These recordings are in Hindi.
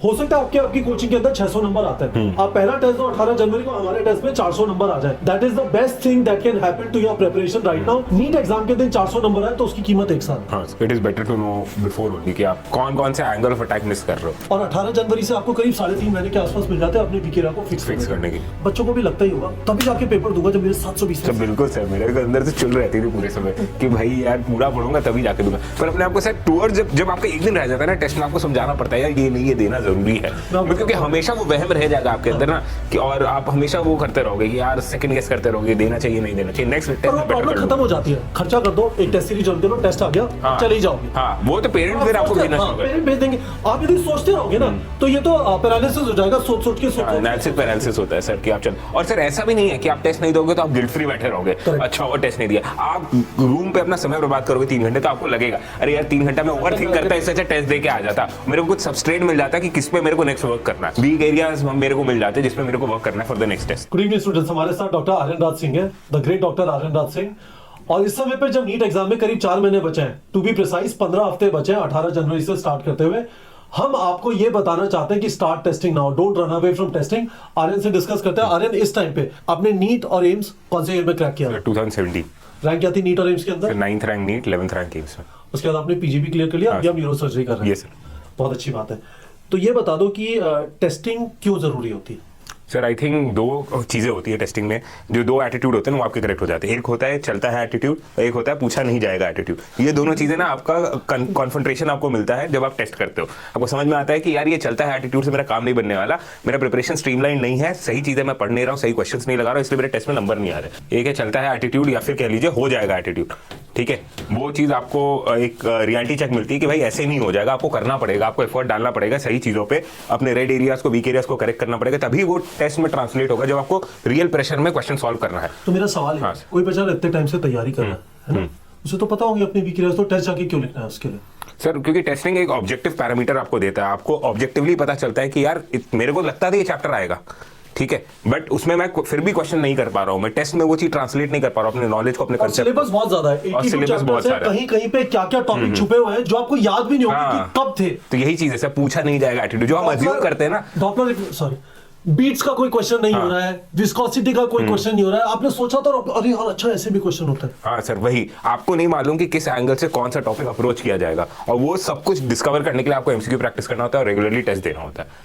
हो सकता है आपकी कोचिंग के अंदर 600 नंबर आते हैं, आप पहला टेस्ट दो 18 जनवरी को, हमारे टेस्ट में 400 नंबर आ जाए, that is the best thing that can happen to your preparation right now. NEET exam के दिन 400 नंबर आए तो उसकी कीमत 1 साल। हाँ, it is better to know before only कि आप कौन कौन से एंगल ऑफ अटैक मिस कर रहे हो। और 18 जनवरी से आपको करीब 3.5 महीने के आसपास मिल जाते हैं अपने बीकेरा को फिक्स करने के लिए। बच्चों को भी लगता ही होगा, तभी जाके पेपर दूंगा जब मेरे 720। बिल्कुल सर, मेरे अंदर से चुल रहती थी पूरे समय कि भाई यार पूरा पढ़ूंगा तभी जाके दूंगा, पर अपने आपको सर टूअर्ड जब आपका एक दिन रह जाता है ना टेस्ट में, आपको समझाना पड़ता है यार ये नहीं, ये देना जरूरी है, क्योंकि हमेशा वो वहम रह जाएगा आपके अंदर ना कि, और आप हमेशा वो करते रहोगे कि यार सेकंड गेस करते रहोगे, देना चाहिए नहीं देना चाहिए, नेक्स्ट टेस्ट में प्रॉब्लम खत्म हो जाती है, खर्चा कर दो, एक टेस्ट सीरीज जल्दी लो, टेस्ट आ गया चले जाओगे। हाँ, वो तो पेरेंट फिर आपको भेजना चाहिए, पेरेंट भेज देंगे। आप यदि सोचते रहोगे ना तो ये तो पैरालिसिस हो जाएगा, सोच के एनालिसिस पैरालिसिस होता है सर कि आप चल, और सर ऐसा भी नहीं है कि आप टेस्ट नहीं दोगे तो आप गिल्ट फ्री बैठे रहोगे, अच्छा वो टेस्ट नहीं दिया, आप रूम पे अपना समय बर्बाद करोगे 3 घंटे, तो आपको लगेगा अरे यार 3 घंटा में ओवर थिंक करता है, इससे अच्छा टेस्ट दे के आ जाता, मेरे को कुछ सबस्ट्रेट मिल जाता है कि किस पे मेरे को नेक्स्ट वर्क करना है, वीक एरियाज मेरे को मिल जाते हैं जिसमें मेरे को वर्क करना है for the next test. Good evening students, हमारे साथ डॉक्टर आर्यन राज सिंह है, the great doctor Aryan Raj Singh. और इस समय पे जब नीट एग्जाम में करीब 4 महीने बचे हैं, टू बी प्रिसाइज 15 हफ्ते बचे हैं 18 जनवरी से स्टार्ट करते हुए, हम आपको ये बताना चाहते हैं कि start testing now, don't run away from testing. Aryan से डिस्कस करते हैं। आर्यन, इस टाइम पे आपने नीट और एम्स कौन से ईयर में क्रैक किया? 2017। रैंक क्या थी नीट और एम्स के अंदर? 9th rank NEET, 11th rank AIIMS में। उसके बाद आपने पीजी भी क्लियर कर लिया, अभी आप न्यूरो सर्जरी कर रहे हैं। Yes sir. बहुत अच्छी बात है। तो ये बता दो कि टेस्टिंग क्यों जरूरी होती है? सर आई थिंक 2 चीज़ें होती है टेस्टिंग में, जो 2 एटीट्यूड होते हैं वो आपके करेक्ट हो जाते हैं। एक होता है चलता है एटीट्यूड, एक होता है पूछा नहीं जाएगा एटीट्यूड। ये दोनों चीज़ें ना आपका कॉन्सेंट्रेशन आपको मिलता है जब आप टेस्ट करते हो, आपको समझ में आता है कि यार ये चलता है एटीट्यूड से मेरा काम नहीं बनने वाला, मेरा प्रिपरेशन स्ट्रीमलाइन नहीं है, सही चीज़ें मैं पढ़ नहीं रहा हूँ, सही क्वेश्चन नहीं लगा रहा हूँ, इसलिए मेरे टेस्ट में नंबर नहीं आ रहे। एक है चलता है एटीट्यूड, या फिर कह लीजिए हो जाएगा एटीट्यूड, ठीक है। वो चीज़ आपको एक रियलिटी चेक मिलती है कि भाई ऐसे नहीं हो जाएगा, आपको करना पड़ेगा, आपको एफर्ट डालना पड़ेगा, सही चीज़ों पे अपने रेड एरियाज को, वीक एरियाज को करेक्ट करना पड़ेगा, तभी वो टेस्ट में ट्रांसलेट होगा जब आपको रियल प्रेशर में क्वेश्चन सॉल्व करना है। तो मेरा सवाल है, कोई बच्चा इतने टाइम से तैयारी कर रहा है ना, उसे तो पता होंगे अपने वीक एरियाज, तो टेस्ट जाके क्यों लिखना है उसके लिए? सर क्योंकि टेस्टिंग एक ऑब्जेक्टिव पैरामीटर आपको देता है, आपको ऑब्जेक्टिवली पता चलता है कि यार मेरे को लगता था ये चैप्टर आएगा, ठीक है, बट उसमें मैं फिर भी क्वेश्चन नहीं कर पा रहा हूं, मैं टेस्ट में वो चीज ट्रांसलेट नहीं कर पा रहा हूं, अपने नॉलेज को, अपने कंसेप्ट। सिलेबस बहुत ज्यादा है, और सिलेबस बहुत सारा है, कहीं पे क्या टॉपिक छुपे हुए हैं जो आपको याद भी नहीं होगा कि कब थे। तो यही चीज है सर, पूछा नहीं जाएगा एटीट्यूड, जो हम अज्यूम करते हैं ना। डॉक्टर सॉरी, बीट्स का कोई क्वेश्चन नहीं हो रहा है, विस्कोसिटी का कोई क्वेश्चन नहीं हो रहा है, आपने सोचा तो अरे यार अच्छा ऐसे भी क्वेश्चन होता है। हाँ सर, वही आपको नहीं मालूम कि किस एंगल से कौन सा टॉपिक अप्रोच किया जाएगा, और वो सब कुछ डिस्कवर करने के लिए आपको एमसीक्यू प्रैक्टिस करना होता है और रेगुलरली टेस्ट देना होता है।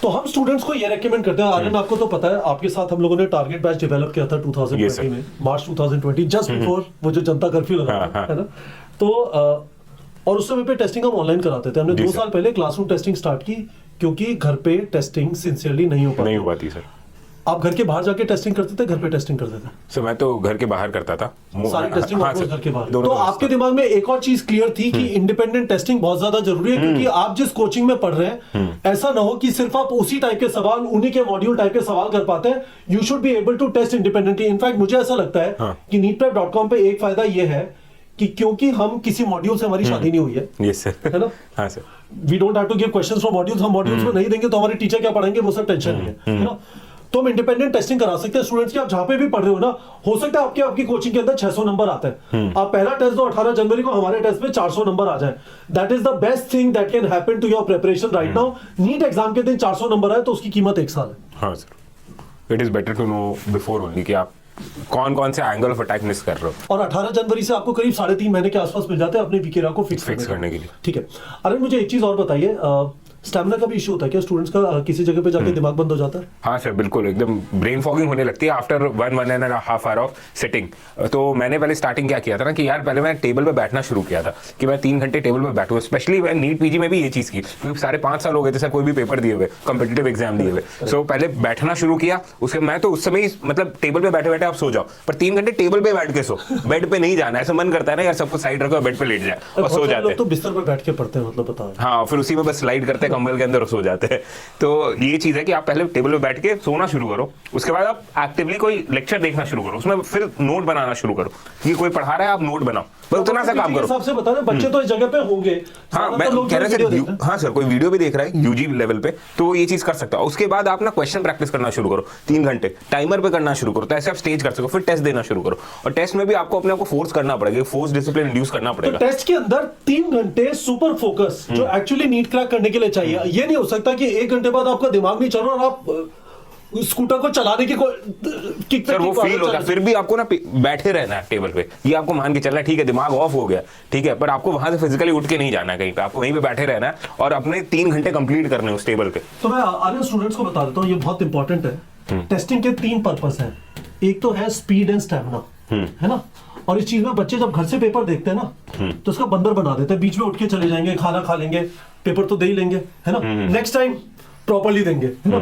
तो हम स्टूडेंट्स को ये रेकमेंड करते हैं, आर्यन आपको तो पता है, आपके साथ हम लोगों ने टारगेट बैच डेवलप किया था 2020 में, मार्च 2020, जस्ट बिफोर वो जो जनता कर्फ्यू लगा था, है ना। तो और उस समय पे टेस्टिंग हम ऑनलाइन कराते थे, हमने 2 साल पहले क्लासरूम टेस्टिंग स्टार्ट की, क्योंकि घर पे टेस्टिंग सिंसियरली नहीं हो पाती सर। आप घर के बाहर जाके टेस्टिंग करते थे, घर पे टेस्टिंग करते थे? सर मैं तो घर के बाहर करता था सारी टेस्टिंग। हाँ, घर के बाहर। तो आपके दिमाग में एक और चीज क्लियर थी कि इंडिपेंडेंट टेस्टिंग बहुत ज्यादा जरूरी है, क्योंकि आप जिस कोचिंग में पढ़ रहे हैं, ऐसा ना हो कि सिर्फ आप उसी टाइप के सवाल, उन्हीं के मॉड्यूल टाइप के सवाल कर पाते हैं। You should be able to test independently. In fact मुझे ऐसा लगता है कि neetprep.com पे एक फायदा ये है कि क्योंकि हम किसी मॉड्यूल से, हमारी शादी नहीं हुई है, यस सर, है ना। हाँ sir, we don't have to give questions from modules, हम मॉड्यूल्स में नहीं देंगे तो हमारे टीचर क्या पढ़ाएंगे वो सब टेंशन नहीं है ना। तो हम इंडिपेंडेंट टेस्टिंग करा सकते हैं स्टूडेंट्स की। आप जहां पे भी पढ़ रहे हो ना, हो सकता है आपकी कोचिंग के अंदर 600 नंबर आते हैं, आप पहला टेस्ट दो 18 जनवरी को, हमारे टेस्ट में 400 नंबर आ जाए, that is the best thing that can happen to your preparation right now. NEET exam के दिन 400 नंबर आए तो उसकी कीमत 1 साल है। हाँ sir, it is better to know before only कि आप कौन कौन से एंगल ऑफ अटैक मिस कर रहे हो। और 18 जनवरी से आपको करीब 3.5 महीने के आसपास मिल जाते हैं अपने बीकेरा को फिक्स करने के लिए, ठीक है। अरे मुझे एक चीज और बताइए, स्टैमिना का भी इशू होता है क्या स्टूडेंट्स का? किसी जगह पे जाके दिमाग बंद हो जाता है? हाँ सर बिल्कुल, एकदम ब्रेन फॉगिंग होने लगती है आफ्टर 1.5 आवर ऑफ सिटिंग। तो मैंने पहले स्टार्टिंग क्या किया था ना कि यार पहले मैं टेबल पे बैठना शुरू किया था कि मैं 3 घंटे टेबल पे बैठूं। स्पेशली मैं नीट पीजी में भी ये चीज़ की, क्योंकि 5.5 साल हो गए थे सर कोई भी पेपर दिए हुए, कॉम्पिटिटिव एग्जाम दिए हुए। सो पहले बैठना शुरू किया, उसके मैं तो उस समय मतलब टेबल पे बैठे बैठे आप सो जाओ, पर 3 घंटे टेबल पे बैठ के सो, बेड पे नहीं जाना। ऐसा मन करता है ना यार सबको साइड रखो, बेड पे लेट जाए और सो जाते हैं। तो बिस्तर पे बैठ के पढ़ते हैं, मतलब बताओ। हाँ, फिर उसी में बस स्लाइड करते हैं कंबल के अंदर सो जाते हैं। तो ये चीज है कि आप पहले टेबल पे बैठ के सोना शुरू करो, उसके बाद आप एक्टिवली कोई लेक्चर देखना शुरू करो, उसमें फिर नोट बनाना शुरू करो कि कोई पढ़ा रहा है आप नोट बनाओ, बस उतना सा काम करो। हिसाब से बता रहे बच्चे तो इस जगह पे होंगे। हाँ मैं कह रहा सर, हाँ सर कोई वीडियो भी देख रहा है यूजी लेवल पे तो ये चीज कर सकता है। उसके बाद आप ना क्वेश्चन प्रैक्टिस करना शुरू करो, 3 घंटे टाइमर पे करना शुरू करो, तो ऐसे आप स्टेज कर सको। फिर टेस्ट देना शुरू करो, और टेस्ट में भी आपको अपने आप को फोर्स करना पड़ेगा, फोर्स डिसिप्लिन इंड्यूस करना पड़ेगा। टेस्ट के अंदर 3 घंटे सुपर फोकस जो एक्चुअली नीट क्रैक करने के लिए चाहिए, ये नहीं हो सकता कि 1 घंटे बाद आपका दिमाग नहीं चल रहा और आप स्कूटर को चलाने की किक सर वो फील होता है, फिर भी आपको ना बैठे रहना है टेबल पे, ये आपको मान के चलना है, ठीक है दिमाग ऑफ हो गया, ठीक है, पर आपको वहां से फिजिकली उठ के नहीं जाना है कहीं पे, आपको वहीं पे बैठे रहना है और अपने 3 घंटे कंप्लीट करने उस टेबल पे। तो मैं आर्यन स्टूडेंट्स को बता देता हूँ, ये बहुत इंपॉर्टेंट है। टेस्टिंग के 3 पर्पस हैं। एक तो है स्पीड एंड स्टैमिना, है ना, और इस चीज में बच्चे जब घर से पेपर देखते हैं ना तो उसका बंदर बना देते हैं, बीच में उठ के चले जाएंगे, खाना खा लेंगे, पेपर तो दे ही लेंगे, है ना, नेक्स्ट टाइम प्रॉपर्ली देंगे, है ना,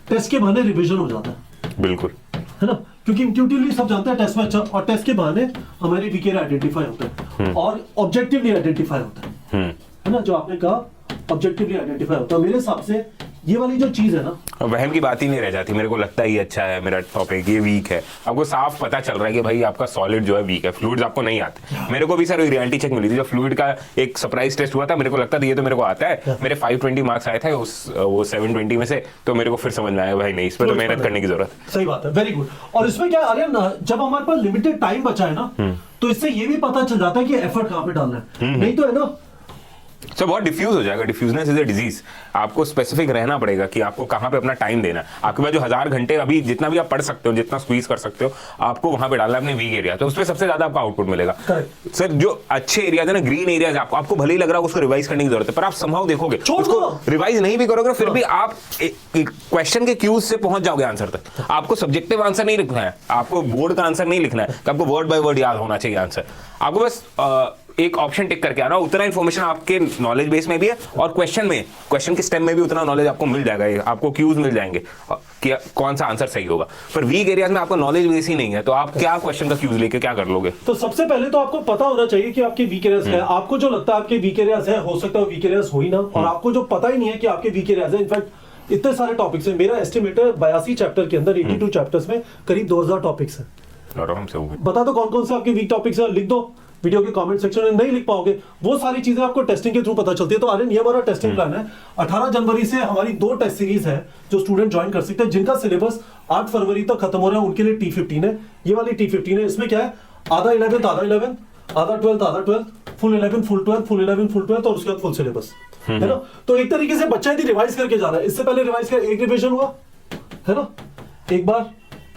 टेस्ट के बहाने रिवीजन हो जाता है, बिल्कुल, है ना, क्योंकि इंट्यूटिवली सब जानते हैं टेस्ट में अच्छा, और टेस्ट के बहाने हमारे वीक एरिया आइडेंटिफाई होता है और ऑब्जेक्टिवली आइडेंटिफाई होता है ना, जो आपने कहा ऑब्जेक्टिवली आइडेंटिफाई होता है। मेरे हिसाब से ये वाली जो चीज है ना, वहम की बात ही नहीं रह जाती, मेरे को लगता है ये अच्छा है, मेरा टॉपिक ये वीक है, आपको साफ पता चल रहा है कि भाई आपका सॉलिड जो है वीक है, फ्लूइड्स आपको नहीं आते। मेरे को भी सर रियलिटी चेक मिली थी, जब फ्लूइड का एक सरप्राइज टेस्ट हुआ था, मेरे को लगता था ये तो मेरे को आता है, मेरे 520 मार्क्स आए थे वो 720 में से, तो मेरे को फिर समझ में आया भाई नहीं, इसमें तो मेहनत करने की जरूरत है। सही बात है, वेरी गुड। और इसमें क्या अरे जब हमारे पास लिमिटेड टाइम बचा है ना, तो इससे ये भी पता चल जाता है कि एफर्ट कहाँ पे डालना है, नहीं तो है ना सो बहुत डिफ्यूज हो जाएगा, डिफ्यूजनेस इज अ डिजीज। आपको स्पेसिफिक रहना पड़ेगा कि आपको कहाँ पे अपना टाइम देना है। आपके पास जो 1000 घंटे अभी जितना भी आप पढ़ सकते हो, जितना स्क्वीज कर सकते हो, आपको वहां पे डालना है अपने वीक एरिया, तो उसमें सबसे ज्यादा आपका आउटपुट मिलेगा। सर जो अच्छे एरियाज है ना, ग्रीन एरियाज, आपको भले ही लग रहा है उसको रिवाइज करने की जरूरत है, पर आप संभव देखोगे उसको रिवाइज नहीं भी करोगे फिर भी आप क्वेश्चन के क्यूज से पहुंच जाओगे आंसर तक। आपको सब्जेक्टिव आंसर नहीं लिखना है, आपको बोर्ड का आंसर नहीं लिखना है, आपको वर्ड बाय वर्ड याद होना चाहिए आंसर। आपको बस एक ऑप्शन टिक करके आना, उतना इन्फॉर्मेशन आपके नॉलेज बेस में भी है और क्वेश्चन के स्टेम में भी उतना नॉलेज आपको मिल जाएगा, आपको क्यूज मिल जाएंगे कि कौन सा आंसर सही होगा। पर वीक एरियाज में आपका नॉलेज बेस ही नहीं है, तो आप क्या क्वेश्चन का क्यूज लेके क्या कर लोगे? तो सबसे पहले तो आपको पता होना चाहिए कि आपके वीक एरियाज है। आपको जो लगता है आपके वीक एरियाज है, हो सकता है वीक एरियाज हो ही ना, और आपको जो पता ही नहीं है कि आपके वीक एरियाज है। इनफैक्ट इतने सारे टॉपिक्स हैं, मेरा एस्टिमेट है 82 चैप्टर के अंदर 82 चैप्टर्स में करीब 2000 टॉपिक्स हैं। बता दो कौन कौन से आपके वीक टॉपिक्स हैं, लिख दो वीडियो के कमेंट सेक्शन में। नहीं लिख पाओगे, वो सारी चीजें आपको टेस्टिंग के थ्रू पता चलती है। तो आर्यन ये हमारा टेस्टिंग प्लान है। 18 जनवरी से हमारी 2 टेस्ट सीरीज है जो स्टूडेंट ज्वाइन कर सकते हैं, जिनका सिलेबस 8 फरवरी तक खत्म हो रहा है। उनके लिए T15 है, ये वाली T15 है। इसमें क्या है, आधा 11th आधा 12th आधा 12th, full 11 full 12 full 11 full 12 और उसके बाद फुल सिलेबस, है ना। तो एक तरीके से बच्चा यदि रिवाइज करके जा रहा है, इससे पहले रिवाइज कर एक रिविजन हुआ, है ना, एक बार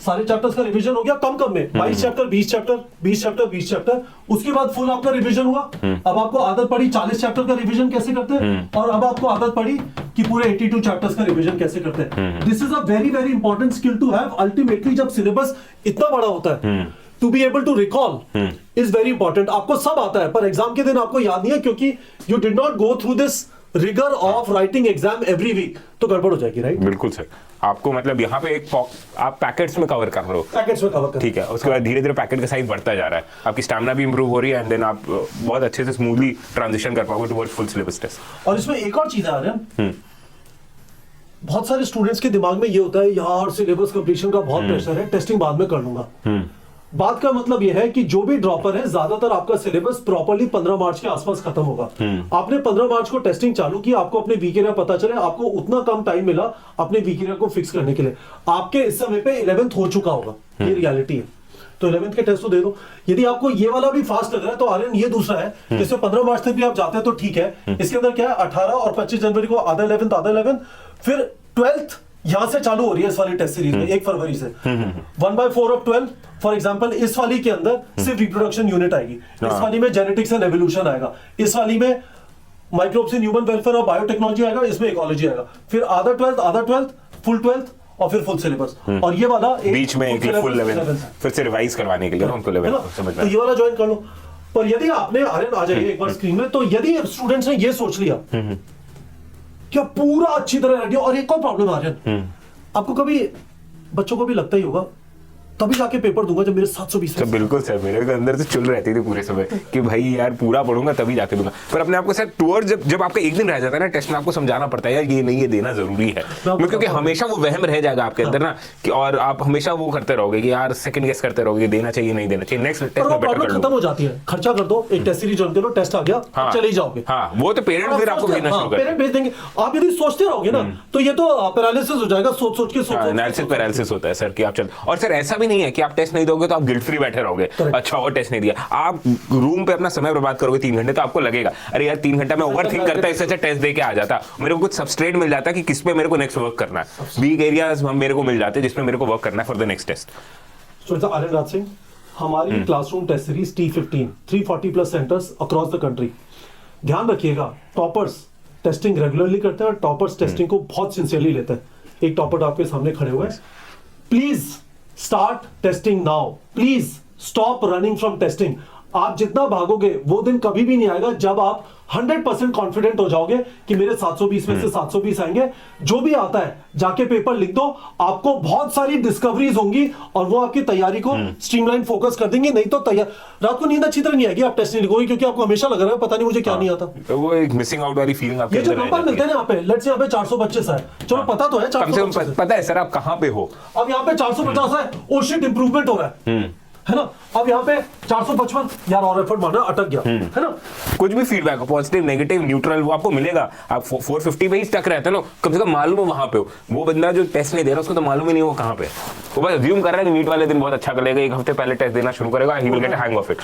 सारे चैप्टर्स का रिवीजन हो गया कम में 22 चैप्टर 20 चैप्टर 20 चैप्टर 20 चैप्टर, उसके बाद फुल आपका रिवीजन हुआ। अब आपको आदत पड़ी 40 चैप्टर का रिवीजन कैसे करते हैं, और अब आपको आदत पड़ी कि पूरे 82 चैप्टर्स का रिवीजन कैसे करते हैं। This is a very very important skill to have. Ultimately जब सिलेबस इतना बड़ा होता है, to be able to recall is very important. आपको सब आता है पर एग्जाम के दिन आपको याद नहीं है, क्योंकि you did not go through this rigour of writing exam every week, तो गड़बड़ हो जाएगी, राइट? बिल्कुल सर। आपको मतलब यहाँ पे आप पैकेट्स में कवर कर रहे हो, पैकेट्स में कवर कर, ठीक है। उसके बाद धीरे धीरे पैकेट का साइज बढ़ता जा रहा है, आपकी स्टैमिना भी इंप्रूव हो रही है, एंड देन आप बहुत अच्छे से स्मूथली ट्रांजिशन कर पाओगे टुवर्ड्स फुल सिलेबस टेस्ट। और इसमें एक और चीज है आर्यन, बहुत सारे स्टूडेंट्स के दिमाग में ये होता है, यार सिलेबस कंप्लीशन का बहुत प्रेशर है, टेस्टिंग बाद में कर लूंगा। बात का मतलब यह है कि जो भी ड्रॉपर है, ज्यादातर आपका सिलेबस प्रॉपर्ली 15 मार्च के आसपास खत्म होगा। आपने 15 मार्च को टेस्टिंग चालू की, आपको अपने वीक एरिया पता चले, आपको उतना कम टाइम मिला अपने वीक एरिया को फिक्स करने के लिए। आपके इस समय पे 11th हो चुका होगा, ये रियलिटी है। तो 11th के टेस्ट तो दे दो। यदि आपको ये वाला भी फास्ट लग रहा है तो आर्यन ये दूसरा है, जिससे 15 मार्च तक भी आप जाते हैं तो ठीक है। इसके अंदर क्या है, 18 और 25 जनवरी को आधा 11th, फिर 12th यहां से चालू हो रही है इस वाली टेस्ट सीरीज में 1 फरवरी से। 1/4 ऑफ 12 फॉर एग्जांपल, इस वाली के अंदर सिर्फ रिप्रोडक्शन यूनिट आएगी, इस वाली में जेनेटिक्स एंड एवोल्यूशन आएगा, इस वाली में माइक्रोब्स इन ह्यूमन वेलफेयर और बायोटेक्नोलॉजी आएगा, इसमें इकोलॉजी आएगा, फिर आधा 12th फुल 12th और फिर फुल सिलेबस। और ये वाला बीच में एक फुल 11 फिर से रिवाइज करवाने के लिए उनको 11 समझ में, तो ये वाला ज्वाइन कर लो। पर यदि आपने आर्यन आ जाइए एक बार स्क्रीन में, तो यदि स्टूडेंट्स ने ये सोच लिया क्या पूरा अच्छी तरह रेडी, और एक और प्रॉब्लम आर्यन, आपको कभी बच्चों को भी लगता ही होगा, तभी जाके पेपर दूंगा जब मेरे 720। तो बिल्कुल सर, मेरे के अंदर से चुल रहती थी पूरे समय कि भाई यार पूरा पढ़ूंगा तभी जाके दूंगा। पर अपने आपको सर टूअर्ड जब आपका एक दिन रह जाता है ना टेस्ट में, आपको समझाना पड़ता है यार ये नहीं, ये देना जरूरी है, क्योंकि हमेशा वो वहम रह जाएगा आपके अंदर ना कि, और आप हमेशा वो करते रहोगे कि यार सेकंड गेस करते रहोगे, देना चाहिए नहीं देना चाहिए, नेक्स्ट टेस्ट में बेटर कर लो। खत्म हो जाती है, खर्चा कर दो, एक टेस्ट सीरीज ज्वाइन करो, टेस्ट आ गया चले ही जाओगे। हाँ, वो तो पेरेंट्स फिर आपको भेजना शुरू करेंगे, पेरेंट भेज देंगे। आप यदि सोचते रहोगे ना तो ये तो पैरालिसिस हो जाएगा, सोच के एनालिसिस पैरालिसिस होता है सर कि आप चल। और सर ऐसा भी नहीं है कि आप टेस्ट नहीं दोगे तो आप गिल्ट फ्री बैठे रहोगे, अच्छा और टेस्ट नहीं दिया। आप रूम पे अपना समय बर्बाद करोगे 3 घंटे, तो आपको लगेगा अरे यार 3 घंटा मैं ओवर थिंक करता, इससे अच्छा टेस्ट दे के आ जाता, मेरे को कुछ सबस्ट्रेट मिल जाता कि किस पे मेरे को नेक्स्ट वर्क करना है, वीक एरियाज मेरे को मिल जाते जिसमें मेरे को वर्क करना है for the next test. Students, Aryan Raj Singh, हमारी classroom test series T15 340 plus centers across the country. ध्यान रखिएगा, टॉपर्स टेस्टिंग रेगुलरली करते हैं और टॉपर्स टेस्टिंग को बहुत सिंसियरली लेते हैं। एक टॉपर आपके सामने खड़े हुए हैं। Please start testing now, please stop running from testing. आप जितना भागोगे वो दिन कभी भी नहीं आएगा जब आप 100% कॉन्फिडेंट हो जाओगे कि मेरे 720 में से 720 आएंगे। जो भी आता है जाके पेपर लिख दो, आपको बहुत सारी डिस्कवरीज होंगी और वो आपकी तैयारी को स्ट्रीमलाइन फोकस कर देंगे। नहीं तो तैयार रात को नींद अच्छी तरह नहीं आएगी, आप टेस्ट नहीं लिखोगे क्योंकि आपको हमेशा लग रहा है पता नहीं मुझे क्या नहीं आता। वो एक मिसिंग आउट वाली फीलिंग आपके ये जो अंदर नंबर मिलते हैं ना यहाँ पे, लेट्स से यहाँ पे 425 है, चलो पता तो है कम से 425 कम पता है सर आप कहाँ पे हो। अब यहाँ पे 450 है, ओ शिट इंप्रूवमेंट हो रहा है ना। अब यहाँ पे 455 यार और एफर्ट मारना अटक गया है ना। कुछ भी फीडबैक हो, पॉजिटिव नेगेटिव न्यूट्रल, वो आपको मिलेगा। आप 450 पे ही स्टक रहते हैं ना, कम से कम मालूम हो वहां पे हो। वो बंदा जो टेस्ट नहीं दे रहा उसको तो मालूम ही नहीं हो कहाँ पे, वो बस अज्यूम कर रहा है कि नीट वाले दिन बहुत अच्छा करेगा, 1 हफ्ते पहले टेस्ट देना शुरू करेगा, he will get a hang of it.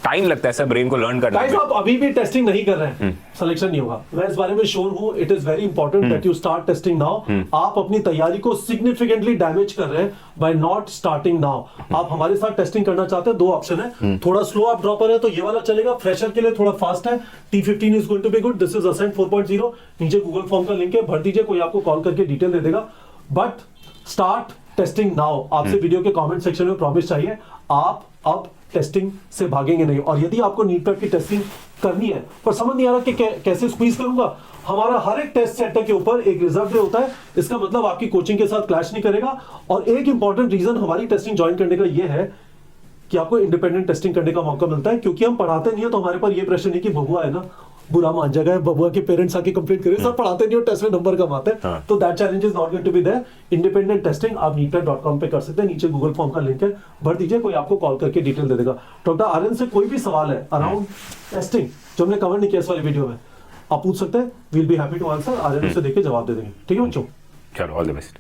Time लगता है सर ब्रेन को लर्न करने में। आप अभी भी टेस्टिंग नहीं कर रहे हैं, सिलेक्शन नहीं होगा। मैं इस बारे में श्योर हूं, it is very important that you start testing now. आप अपनी तैयारी को सिग्निफिकेंटली डैमेज कर रहे हैं बाय नॉट स्टार्टिंग नाउ। आप हमारे साथ टेस्टिंग करना चाहते हैं, 2 ऑप्शन है, थोड़ा स्लो आप ड्रॉपर है तो ये वाला चलेगा, फ्रेशर के लिए थोड़ा फास्ट है, T15 is going to be good, this is ascent 4.0। नीचे गूगल फॉर्म का लिंक है, भर दीजिए, कोई आपको कॉल करके डिटेल दे देगा। But start testing now. आपसे वीडियो के कमेंट सेक्शन में प्रॉमिस चाहिए, आप अब टेस्टिंग से भागेंगे नहीं। और यदि आपको नीट पेप की टेस्टिंग करनी है पर समझ नहीं आ रहा कि कैसे स्क्वीज करूंगा, हमारा हर एक टेस्ट सेंटर के ऊपर एक रिजर्व डे होता है। इसका मतलब आपकी कोचिंग के साथ क्लैश नहीं करेगा। और एक इंपॉर्टेंट रीजन हमारी टेस्टिंग ज्वाइन करने का यह है कि आपको इंडिपेंडेंट टेस्टिंग करने का मौका मिलता है, क्योंकि हम पढ़ाते नहीं है तो हमारे पर ये प्रश्न नहीं कि बबुआ है ना, बुरा मान जाएगा, बबुआ के पेरेंट्स आके कंप्लेंट करें सर पढ़ाते नहीं हो, टेस्ट में नंबर कम आते हैं। तो that challenge is not going to be there. Independent testing आप neetpad.com पे कर सकते हैं, नीचे गूगल फॉर्म का लिंक है, भर दीजिए, कोई आपको कॉल करके डिटेल दे देगा। डॉक्टर आर्यन से कोई भी सवाल है अराउंड टेस्टिंग जो हमने कवर नहीं किया इस वाली वीडियो में, आप पूछ सकते हैं, we'll be happy to answer. Aryan से देके जवाब दे देंगे। ठीक है बच्चों, चलो ऑल द बेस्ट।